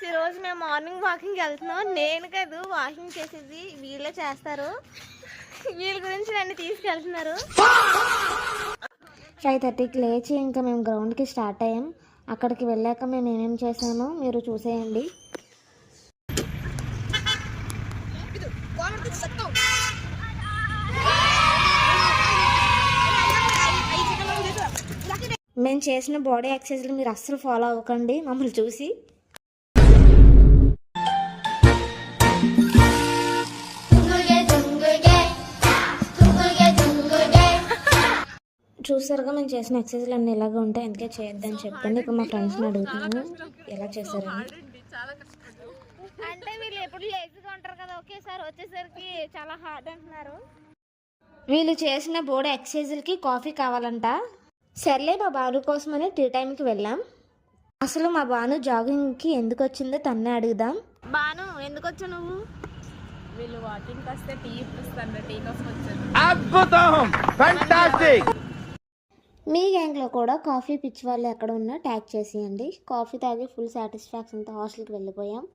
ఈరోజు మేము morning walking వెళ్తున్నాం. నేను కాదు వాకింగ్ చేసేది, వీళ్ళే చేస్తారు. వీళ్ళ గురించి నన్ను తీసుకెళ్తున్నారు. 5:30కి లేచి ఇంకా మేము గ్రౌండ్కి స్టార్ట్ అయ్యాం. అక్కడికి వెళ్ళాక మేము ఏమేమి చేసామో మీరు చూసేయండి. మేము చేసిన బాడీ ఎక్సర్సైజ్లు మీరు అస్సలు ఫాలో అవ్వకండి మమ్మల్ని చూసి. చూసారుగా మేము చేసిన ఎక్సర్సైజ్లు అన్నీ ఎలాగ ఉంటాయి, ఎందుకే చేయొద్దని చెప్పండి. ఇక మా ఫ్రెండ్స్ని అడుగుతున్నాను ఎలా చేశారని. అంటే వీళ్ళు ఎప్పుడు లేజీగా ఉంటారు కదా, ఒకేసారి వచ్చేసరికి చాలా హార్డ్ అంటున్నారు. వీళ్ళు చేసిన బాడీ ఎక్సర్సైజ్లకి కాఫీ కావాలంట. సర్లే మా బాను కోసమని టీ టైంకి వెళ్ళాం. అసలు మా బాను జాగింగ్కి ఎందుకు వచ్చిందో తన్నే అడుగుదాం. బాను ఎందుకు వచ్చావు నువ్వు? వీళ్ళు వాకింగ్ వస్తే టీ ఇప్పిస్తాను, టీ కోసం వచ్చాను. అద్భుతం, ఫెంటాస్టిక్. మీ గ్యాంగ్లో కూడా కాఫీ పిచ్చి వాళ్ళు ఎక్కడ ఉన్నా ట్యాగ్ చేసేయండి. కాఫీ తాగి ఫుల్ సాటిస్ఫాక్షన్తో హాస్టల్కి వెళ్ళిపోయాం.